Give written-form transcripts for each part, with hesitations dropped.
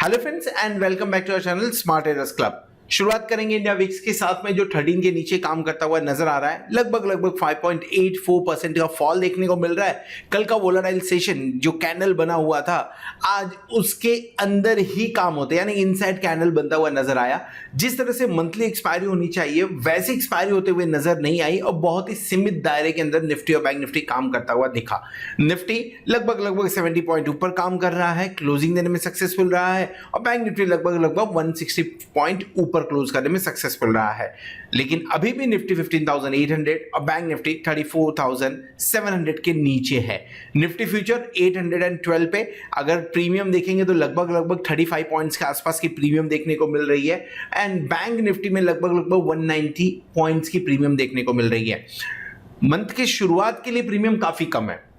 Hello friends and welcome back to our channel smart traders club. शुरुआत करेंगे India VIX के साथ में जो 13 के नीचे काम करता हुआ नजर आ रहा है। लगभग 5.84% का फॉल देखने को मिल रहा है। कल का वोलेटाइल सेशन जो कैंडल बना हुआ था आज उसके अंदर ही काम होते यानी इनसाइड कैंडल बनता हुआ नजर आया। जिस तरह से मंथली एक्सपायरी होनी चाहिए वैसी एक्सपायरी होते हुए नजर नहीं आई और बहुत ही सीमित दायरे के अंदर निफ्टी और बैंक निफ्टी काम करता हुआ दिखा। निफ्टी लगभग 70 पॉइंट ऊपर काम कर रहा है, क्लोजिंग देने में सक्सेसफुल रहा है और बैंक निफ्टी लगभग 160 पॉइंट ऊपर क्लोज करने में सक्सेसफुल रहा है। लेकिन अभी भी निफ्टी 15,800 और बैंक निफ्टी 34,700 के नीचे है। निफ्टी फ्यूचर 812 पे अगर प्रीमियम देखेंगे तो लगभग 35 पॉइंट्स के आसपास की प्रीमियम देखने को मिल रही है एंड बैंक निफ्टी में लगभग 190 पॉइंट्स की प्रीमियम देखने को मिल रही है। मंथ की शुरुआत के लिए प्रीमियम काफी कम है।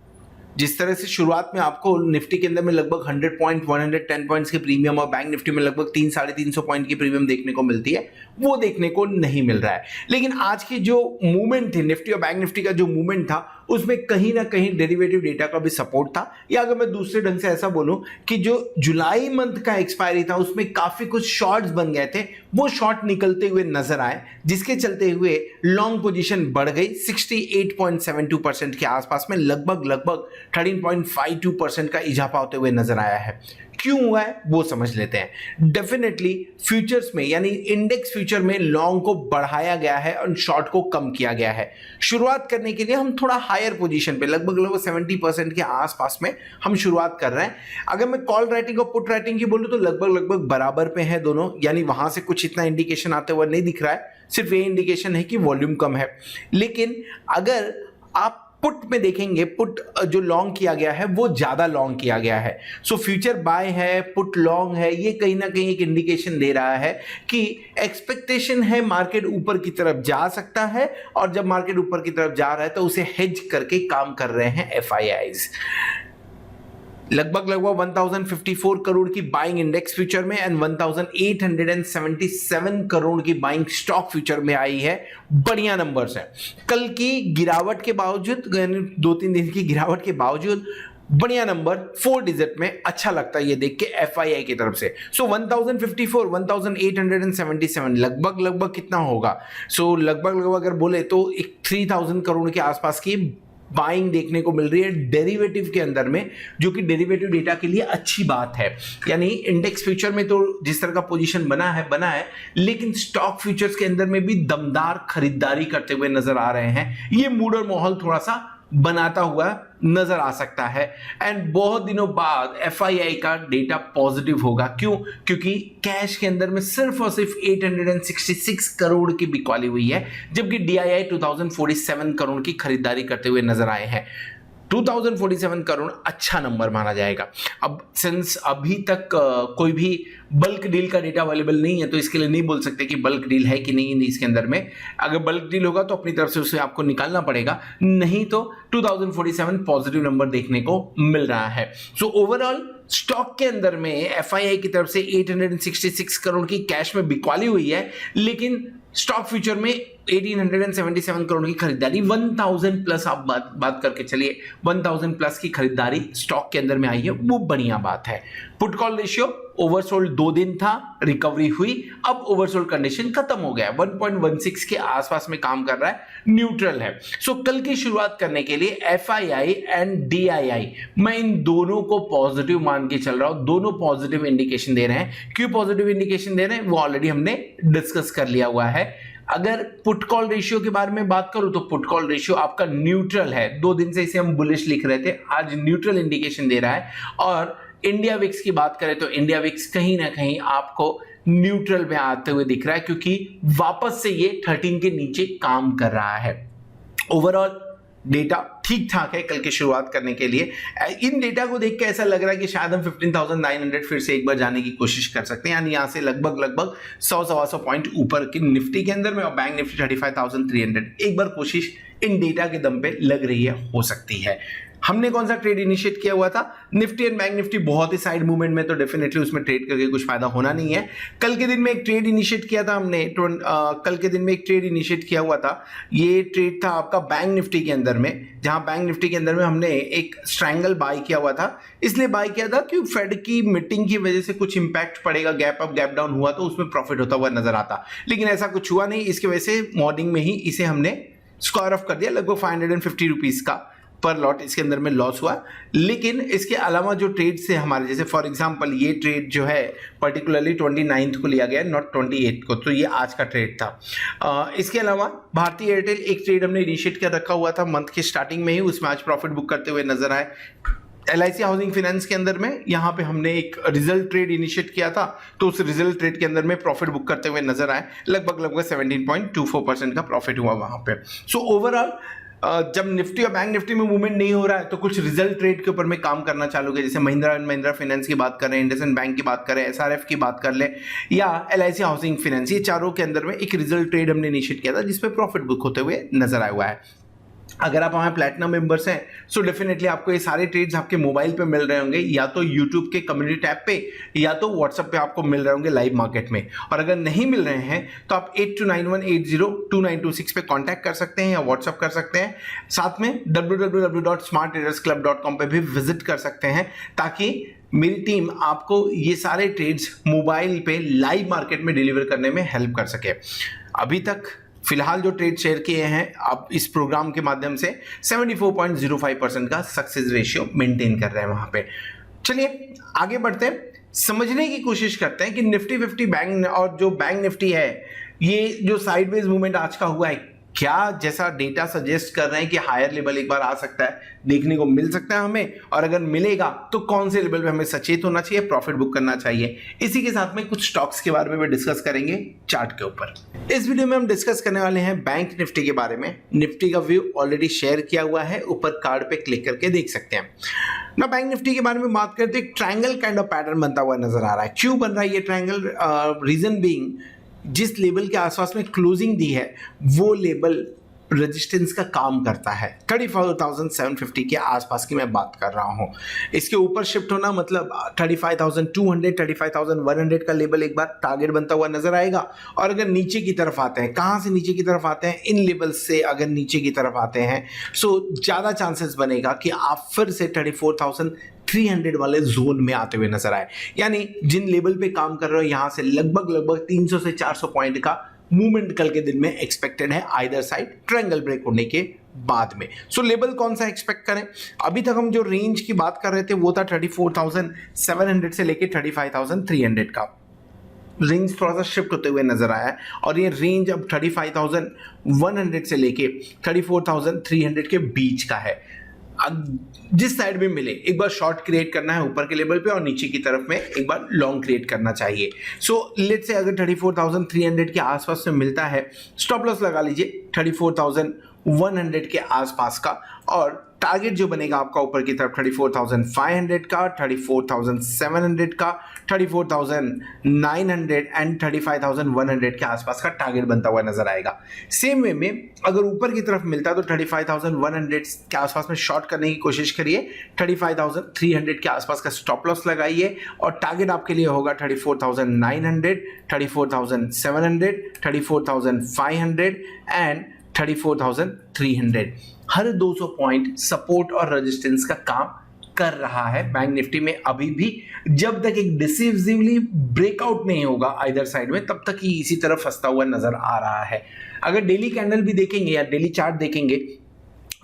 जिस तरह से शुरुआत में आपको निफ्टी के अंदर में लगभग 100 पॉइंट 110 पॉइंट्स के प्रीमियम और बैंक निफ्टी में लगभग 300-350 पॉइंट की प्रीमियम देखने को मिलती है, वो देखने को नहीं मिल रहा है। लेकिन आज की जो मूवमेंट थी निफ्टी और बैंक निफ्टी का जो मूवमेंट था उसमें कहीं ना कहीं डेरिवेटिव डेटा का भी सपोर्ट था। या अगर मैं दूसरे ढंग से ऐसा बोलूं कि जो जुलाई मंथ का एक्सपायरी था उसमें काफी कुछ शॉर्ट्स बन गए थे, वो शॉर्ट निकलते हुए नजर आए जिसके चलते हुए लॉन्ग पोजीशन बढ़ गई 68.72% के आसपास में लगभग 13.52% का इजाफा होते हुए नजर आया है। क्यों हुआ है वो समझ लेते हैं। डेफिनेटली फ्यूचर्स में यानी इंडेक्स फ्यूचर में लॉन्ग को बढ़ाया गया है और शॉर्ट को कम किया गया है। शुरुआत करने के लिए हम थोड़ा हायर पोजीशन पे लगभग 70% के आसपास में हम शुरुआत कर रहे हैं। अगर मैं कॉल राइटिंग और पुट राइटिंग की बोलूं तो लगभग बराबर पे है दोनों, यानी वहां से कुछ इतना इंडिकेशन आते हुए नहीं दिख रहा है। सिर्फ ये इंडिकेशन है कि वॉल्यूम कम है। लेकिन अगर आप पुट में देखेंगे, पुट जो लॉन्ग किया गया है वो ज्यादा लॉन्ग किया गया है। सो फ्यूचर बाय है, पुट लॉन्ग है, ये कहीं ना कहीं एक इंडिकेशन दे रहा है कि एक्सपेक्टेशन है मार्केट ऊपर की तरफ जा सकता है और जब मार्केट ऊपर की तरफ जा रहा है तो उसे हेज करके काम कर रहे हैं एफआईआईज। लगभग 1054 करोड़ की बाइंग इंडेक्स फ्यूचर में एंड 1877 करोड़ की बाइंग स्टॉक फ्यूचर में आई है। बढ़िया नंबर्स हैं। कल की गिरावट के बावजूद, 2-3 दिन की गिरावट के बावजूद बढ़िया नंबर 4 डिजिट में अच्छा लगता है ये देख के एफआईआई की तरफ से। सो 1054 1877 लगभग कितना होगा? सो लगभग अगर बोले तो एक 3000 करोड़ के आसपास की बाइंग देखने को मिल रही है डेरिवेटिव के अंदर में, जो कि डेरिवेटिव डेटा के लिए अच्छी बात है। यानी इंडेक्स फ्यूचर में तो जिस तरह का पोजीशन बना है, लेकिन स्टॉक फ्यूचर्स के अंदर में भी दमदार खरीदारी करते हुए नजर आ रहे हैं। ये मूड और माहौल थोड़ा सा बनाता हुआ नजर आ सकता है एंड बहुत दिनों बाद एफआईआई का डेटा पॉजिटिव होगा। क्यों? क्योंकि कैश के अंदर में सिर्फ और सिर्फ 866 करोड़ की बिकवाली हुई है, जबकि डीआईआई 2047 करोड़ की खरीदारी करते हुए नजर आए हैं। 2047 करोड़ अच्छा नंबर माना जाएगा। अब सिंस अभी तक कोई भी बल्क डील का डेटा अवेलेबल नहीं है तो इसके लिए नहीं बोल सकते कि बल्क डील है कि नहीं इसके अंदर में। अगर बल्क डील होगा तो अपनी तरफ से उसे आपको निकालना पड़ेगा, नहीं तो 2047 पॉजिटिव नंबर देखने को मिल रहा है। सो ओवरऑल स्टॉक के अंदर में एफआईआई की तरफ से 866 करोड़ की कैश में बिकवाली हुई है, लेकिन स्टॉक फ्यूचर में 1877 करोड़ की खरीदारी 1000 प्लस आप बात करके चलिए 1000 प्लस की खरीदारी स्टॉक के अंदर में आई है, वो बढ़िया बात है। पुट कॉल रेशियो ओवरसोल्ड 2 दिन था, रिकवरी हुई, अब ओवरसोल्ड कंडीशन खत्म हो गया, 1.16 के आसपास में काम कर रहा है, न्यूट्रल है। सो कल की शुरुआत करने के लिए एफआईआई एंड डीआईआई मैं इन दोनों को पॉजिटिव मान के चल रहा हूं। दोनों पॉजिटिव इंडिकेशन दे रहे हैं। क्यों पॉजिटिव इंडिकेशन दे रहे हैं वो ऑलरेडी हमने डिस्कस कर लिया हुआ है। अगर पुट कॉल रेशियो के बारे में बात करूं तो पुट कॉल रेशियो आपका न्यूट्रल है। 2 दिन से इसे हम बुलिश लिख रहे थे, आज न्यूट्रल इंडिकेशन दे रहा है। और इंडिया विक्स की बात करें तो इंडिया विक्स कहीं ना कहीं आपको न्यूट्रल में आते हुए दिख रहा है, क्योंकि वापस से ये 13 के नीचे काम कर रहा है। ओवरऑल डेटा ठीक ठाक है कल की शुरुआत करने के लिए। इन डेटा को देख के ऐसा लग रहा है कि शायद हम 15,900 फिर से एक बार जाने की कोशिश कर सकते हैं, यानी यहां से लगभग 100-125 पॉइंट ऊपर की निफ्टी के अंदर में और बैंक निफ्टी 35,300 एक बार कोशिश इन डेटा के दम पे लग रही है, हो सकती है। हमने कौन सा ट्रेड इनिशिएट किया हुआ था? निफ्टी एंड बैंक निफ्टी बहुत ही साइड मूवमेंट में, तो डेफिनेटली उसमें ट्रेड करके कुछ फायदा होना नहीं है। कल के दिन में एक ट्रेड इनिशिएट किया था हमने, कल के दिन में एक ट्रेड इनिशिएट किया हुआ था। ये ट्रेड था आपका बैंक निफ्टी के अंदर में, जहां बैंक निफ्टी के अंदर में हमने एक स्ट्रैंगल बाय किया हुआ था। इसलिए बाय किया था कि फेड की मीटिंग की वजह से कुछ इंपैक्ट पड़ेगा, गैप अप गैप डाउन हुआ तो उसमें प्रॉफिट होता हुआ नजर आता, लेकिन ऐसा कुछ हुआ नहीं। इसकी वजह से मॉर्निंग में ही इसे हमने स्क्वायर ऑफ कर दिया, लगभग 550 रुपीज का पर लॉट इसके अंदर में लॉस हुआ। लेकिन इसके अलावा जो ट्रेड से हमारे, जैसे फॉर एग्जांपल ये ट्रेड जो है पर्टिकुलरली 29 को लिया गया, नॉट 28 को, तो ये आज का ट्रेड था। इसके अलावा भारतीय एयरटेल एक ट्रेड हमने इनिशिएट कर रखा हुआ था मंथ के स्टार्टिंग में ही, उसमें आज प्रॉफिट बुक करते हुए नजर आए। LIC हाउसिंग फाइनेंस के अंदर में यहाँ पे हमने एक रिजल्ट ट्रेड इनिशिएट किया था, तो उस रिजल्ट ट्रेड के अंदर में प्रॉफिट बुक करते हुए नजर आए, लगभग 17.24% का प्रॉफिट हुआ वहां पे। सो ओवरऑल जब निफ्टी और बैंक निफ्टी में मूवमेंट नहीं हो रहा है तो कुछ रिजल्ट ट्रेड के ऊपर में काम करना चालू किया, जैसे महिंद्रा एंड महिंद्रा फाइनेंस की बात करें, इंडसइंड बैंक की बात करें, SRF की बात कर ले, या LIC हाउसिंग फाइनेंस, ये चारों के अंदर में एक रिजल्ट ट्रेड हमने इनिशिएट किया था जिसमें प्रॉफिट बुक होते हुए नजर आया हुआ है। अगर आप हमारे प्लैटिनम मेंबर्स हैं सो डेफिनेटली आपको ये सारे ट्रेड्स आपके मोबाइल पे मिल रहे होंगे, या तो यूट्यूब के कम्युनिटी टैब पे या तो व्हाट्सएप पे आपको मिल रहे होंगे लाइव मार्केट में। और अगर नहीं मिल रहे हैं तो आप 8291802926 पे कांटेक्ट कर सकते हैं या व्हाट्सएप कर सकते हैं। साथ में www.smarttradersclub.com पे भी विजिट कर सकते हैं, ताकि मेरी टीम आपको ये सारे ट्रेड्स मोबाइल पे लाइव मार्केट में डिलीवर करने में हेल्प कर सके। अभी तक फिलहाल जो ट्रेड शेयर किए हैं आप इस प्रोग्राम के माध्यम से 74.05% का सक्सेस रेशियो मेंटेन कर रहे हैं वहां पे। चलिए आगे बढ़ते हैं, समझने की कोशिश करते हैं कि निफ्टी 50 बैंक और जो बैंक निफ्टी है, ये जो साइडवेज मूवमेंट आज का हुआ है, क्या जैसा डेटा सजेस्ट कर रहे हैं कि हायर लेवल एक बार आ सकता है, देखने को मिल सकता है हमें, और अगर मिलेगा तो कौन से लेवल पे हमें सचेत होना चाहिए, प्रॉफिट बुक करना चाहिए। इसी के साथ में कुछ स्टॉक्स के बारे में भी डिस्कस करेंगे चार्ट के ऊपर। इस वीडियो में हम डिस्कस करने वाले हैं बैंक निफ्टी के बारे में। निफ्टी का व्यू ऑलरेडी शेयर किया हुआ है, ऊपर कार्ड पे क्लिक करके देख सकते हैं ना। बैंक निफ्टी के बारे में बात करते हैं, ट्रायंगल काइंड ऑफ पैटर्न बनता हुआ नजर आ रहा है। क्यों बन रहा है ये ट्रायंगल? रीजन बीइंग, जिस लेवल के आसपास में क्लोजिंग दी है वो लेवल रेजिस्टेंस का काम करता है। 35,750 के आसपास की मैं बात कर रहा हूं। इसके ऊपर शिफ्ट होना मतलब 35,200 35,100 का लेवल एक बार टारगेट बनता हुआ नजर आएगा। और अगर नीचे की तरफ आते हैं, कहां से नीचे की तरफ आते हैं, इन लेवल से अगर नीचे की तरफ आते हैं सो ज्यादा चांसेस बनेगा कि आप फिर से 34,300 वाले जोन में आते हुए नजर आए। यानी जिन लेवल पे काम कर रहे हो यहां से लगभग 300 से 400 पॉइंट का मूवमेंट कल के दिन में एक्सपेक्टेड है, आइदर साइड ट्रायंगल ब्रेक होने के बाद में। सो लेवल कौन सा एक्सपेक्ट करें? अभी तक हम जो रेंज की बात कर रहे थे वो था 34,700 से लेके 35,300 का। रेंज थोड़ा सा शिफ्ट होते हुए नजर आया है और ये रेंज अब 35,100 से लेके 34,300 के बीच का है। जिस साइड में मिले एक बार शॉर्ट क्रिएट करना है ऊपर के लेवल पे, और नीचे की तरफ में एक बार लॉन्ग क्रिएट करना चाहिए। सो लेट्स से अगर 34,300 के आसपास में मिलता है, स्टॉप लॉस लगा लीजिए 34,100 के आसपास का, और टारगेट जो बनेगा आपका ऊपर की तरफ 34,500 का, 34,700 का, 34,900 एंड 35,100 के आसपास का टारगेट बनता हुआ नजर आएगा। सेम वे में अगर ऊपर की तरफ मिलता है तो 35,100 के आसपास में शॉर्ट करने की कोशिश करिए, 35,300 के आसपास का स्टॉप लॉस लगाइए, और टारगेट आपके लिए होगा 34,900, 34,700, 34,500 एंड 34,300। हर 200 पॉइंट सपोर्ट और रेजिस्टेंस का काम कर रहा है बैंक निफ्टी में अभी भी। जब तक एक डिसिसिवली ब्रेकआउट नहीं होगा आइदर साइड में, तब तक ही इसी तरफ फंसता हुआ नजर आ रहा है। अगर डेली कैंडल भी देखेंगे या डेली चार्ट देखेंगे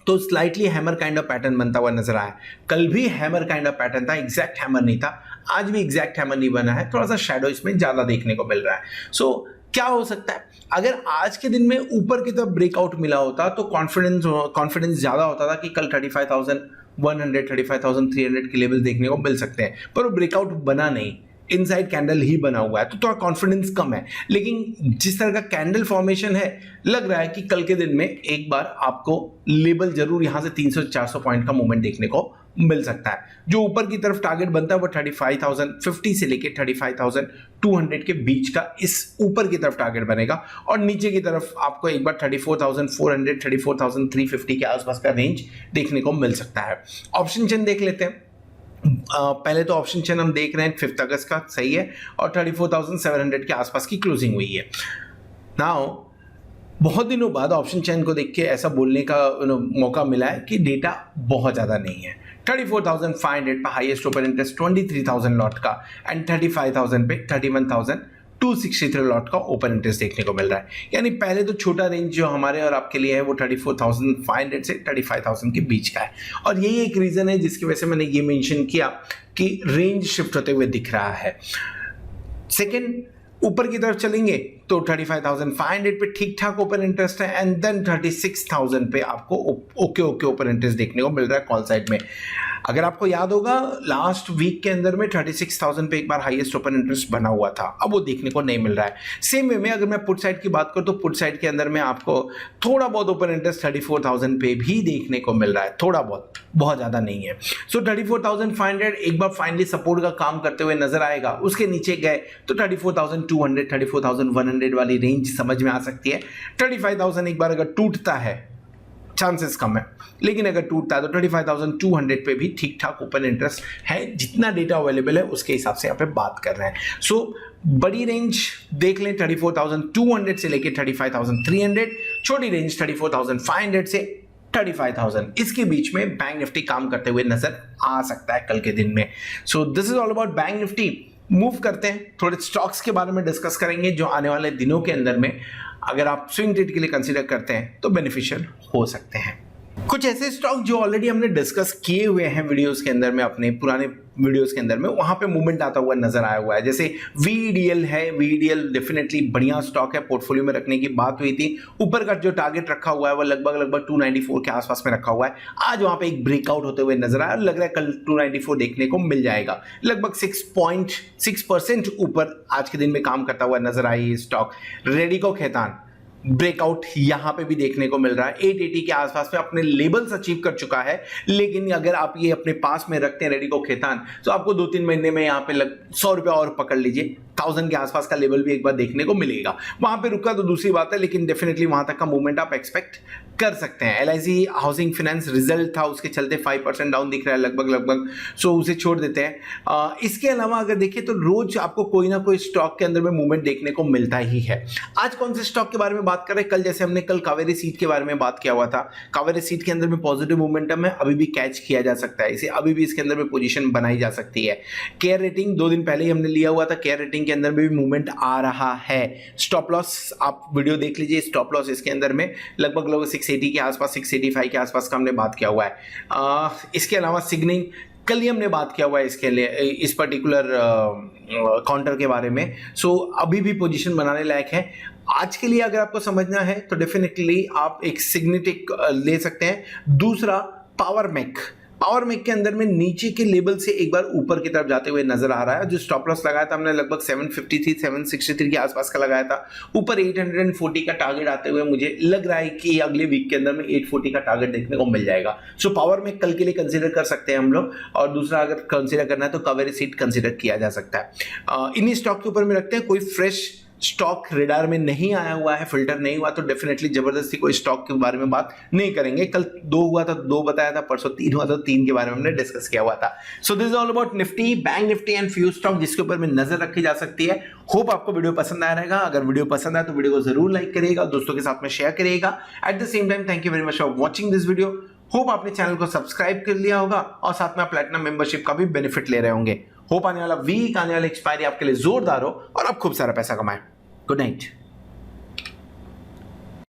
तो slightly hammer kind of pattern बनता हुआ नजर आया। कल भी हैमर काइंड ऑफ पैटर्न था, एग्जैक्ट हैमर नहीं था। आज भी एग्जैक्ट हैमर नहीं बना है, थोड़ा सा शैडो इसमें ज्यादा देखने को मिल रहा है। सो क्या हो सकता है? अगर आज के दिन में ऊपर की तरफ ब्रेकआउट मिला होता तो कॉन्फिडेंस ज्यादा होता था कि कल 35,100 35,300 के लेवल देखने को मिल सकते हैं, पर वो ब्रेकआउट बना नहीं, इनसाइड कैंडल ही बना हुआ है, तो थोड़ा कॉन्फिडेंस कम है। लेकिन जिस तरह का कैंडल फॉर्मेशन है, लग रहा है कि कल के दिन में एक बार आपको लेवल जरूर यहां से 300-400 पॉइंट का मूवमेंट देखने को मिल सकता है। जो ऊपर की तरफ टारगेट बनता है वो 35,050 से लेके 35,200 के बीच का इस ऊपर की तरफ टारगेट बनेगा, और नीचे की तरफ आपको एक बार 34,400 34,350 के आसपास का रेंज देखने को मिल सकता है। ऑप्शन चेन देख लेते हैं। पहले तो ऑप्शन चेन हम देख रहे हैं 5 अगस्त का, सही है, और 34,700 के आसपास की क्लोजिंग हुई है। नाउ बहुत दिनों बाद ऑप्शन चेन को देख के ऐसा बोलने का मौका मिला है कि डेटा बहुत ज़्यादा नहीं है। 34,500 पे हाईएस्ट ओपन इंटरेस्ट 23,000 लॉट का, एंड 35,000 पे 31,263 लॉट का ओपन इंटरेस्ट देखने को मिल रहा है। यानी पहले तो छोटा रेंज जो हमारे और आपके लिए है वो 34,500 से 35,000 के बीच का है, और यही एक रीज़न है जिसकी वजह से मैंने ये मेंशन किया कि रेंज शिफ्ट होते हुए दिख रहा है। सेकेंड, ऊपर की तरफ चलेंगे तो 35,500 पे ठीक ठाक ओपन इंटरेस्ट है, एंड देन 36,000 पे आपको ओके ओपन इंटरेस्ट देखने को मिल रहा है कॉल साइड में। अगर आपको याद होगा लास्ट वीक के अंदर में 36,000 पे एक बार हाईएस्ट ओपन इंटरेस्ट बना हुआ था, अब वो देखने को नहीं मिल रहा है। सेम वे में अगर मैं पुट साइड की बात करूं तो पुट साइड के अंदर में आपको थोड़ा बहुत ओपन इंटरेस्ट 34,000 पे भी देखने को मिल रहा है, थोड़ा बहुत ज़्यादा नहीं है। सो 34,500 एक बार फाइनली सपोर्ट का काम करते हुए नजर आएगा। उसके नीचे गए तो 34,200 34,100 वाली रेंज समझ में आ सकती है। 35,000 एक बार अगर टूटता है, चांसेस कम है, लेकिन अगर टूटता है तो 35,200 पे भी ठीक ठाक ओपन इंटरेस्ट है। जितना डेटा अवेलेबल है उसके हिसाब से यहाँ पे बात कर रहे हैं। सो बड़ी रेंज देख लें 34,200 से लेके 35,300, छोटी रेंज 34,500 से 35,000, इसके बीच में बैंक निफ्टी काम करते हुए नजर आ सकता है कल के दिन में। So this is all about bank Nifty. Move करते हैं, थोड़े स्टॉक्स के बारे में डिस्कस करेंगे जो आने वाले दिनों के अंदर में अगर आप स्विंग ट्रेड के लिए कंसीडर करते हैं तो बेनिफिशियल हो सकते हैं। कुछ ऐसे स्टॉक जो ऑलरेडी हमने डिस्कस किए हुए हैं वीडियोस के अंदर में, अपने पुराने वीडियोस के अंदर में, वहां पे मूवमेंट आता हुआ नजर आया हुआ है। जैसे VEDL है, VEDL डेफिनेटली बढ़िया स्टॉक है, पोर्टफोलियो में रखने की बात हुई थी। ऊपर का जो टारगेट रखा हुआ है वो लगभग 294 के आसपास में रखा हुआ है। आज वहां पे एक ब्रेकआउट होते हुए नजर आया, लग रहा है कल 294 देखने को मिल जाएगा। लगभग 6.6% ऊपर आज के दिन में काम करता हुआ नजर आई स्टॉक। रेडिको खैतान ब्रेकआउट यहां पे भी देखने को मिल रहा है। 880 के आसपास में अपने लेवल्स अचीव कर चुका है, लेकिन अगर आप ये अपने पास में रखते हैं रेडिको खैतान तो आपको 2-3 महीने में यहाँ पे 100 रुपया और पकड़ लीजिए, 1000 के आसपास का लेवल भी एक बार देखने को मिलेगा। वहां पे रुका तो दूसरी बात है, लेकिन डेफिनेटली वहां तक का मूवमेंट आप एक्सपेक्ट कर सकते हैं। LIC हाउसिंग फाइनेंस रिजल्ट था, उसके चलते 5% डाउन दिख रहा है लगभग, सो उसे छोड़ देते हैं। इसके अलावा अगर देखिए तो रोज आपको कोई ना कोई स्टॉक के अंदर में मूवमेंट देखने को मिलता ही है। आज कौन से स्टॉक के बारे में बात कर रहे हैं? कल जैसे हमने कल कावेरी सीड के बारे में बात किया हुआ था, कावेरी सीड के अंदर में पॉजिटिव मोमेंटम है, अभी भी कैच किया जा सकता है इसे, अभी भी इसके अंदर में पोजीशन बनाई जा सकती है। केयर रेटिंग 2 दिन पहले ही हमने लिया हुआ था, केयर रेटिंग के अंदर में भी मूवमेंट आ रहा है। स्टॉप लॉस आप वीडियो देख लीजिए, स्टॉप लॉस इसके अंदर में लगभग 680 के आसपास 685 के आसपास का हमने बात किया हुआ है। इसके अलावा सिग्निंग कल ही हमने बात किया हुआ है इसके लिए, इस पर्टिकुलर काउंटर के बारे में। सो अभी भी पोजीशन बनाने लायक है। आज के लिए अगर आपको समझना है तो डेफिनेटली आप एक सिग्नेटिक ले सकते हैं। दूसरा पावर मेक के अंदर में नीचे के लेवल से एक बार ऊपर की तरफ जाते हुए नजर आ रहा है। जो स्टॉप लॉस लगाया था हमने लगभग 753 763 के आसपास का लगाया था। ऊपर 840 का टारगेट आते हुए मुझे लग रहा है कि अगले वीक के अंदर में 840 का टारगेट देखने को मिल जाएगा। सो पावर मेक कल के लिए कंसीडर कर सकते हैं हम लोग। और दूसरा अगर कंसीडर करना है तो कावेरी सीड कंसीडर किया जा सकता है। इन्हीं स्टॉक के ऊपर में रखते हैं। कोई फ्रेश स्टॉक रेडार में नहीं आया हुआ है, फिल्टर नहीं हुआ तो डेफिनेटली जबरदस्ती कोई स्टॉक के बारे में बात नहीं करेंगे। कल 2 हुआ था 2 बताया था, परसों 3 हुआ था 3 के बारे में हमने डिस्कस किया हुआ था। So this is all about Nifty, bank Nifty and few stock जिसके ऊपर में नजर रखी जा सकती है। होप आपको वीडियो पसंद आया रहेगा। अगर वीडियो पसंद आए तो वीडियो को जरूर लाइक करिएगा, दोस्तों के साथ में शेयर करिएगा। At the same time thank you very much for watching this video. Hope आपने चैनल को सब्सक्राइब कर लिया होगा और साथ में प्लैटिनम मेंबरशिप का भी बेनिफिट ले रहे होंगे। होप आने वाला वीक, आने वाली एक्सपायरी आपके लिए जोरदार हो और आप खूब सारा पैसा कमाएं। Good night.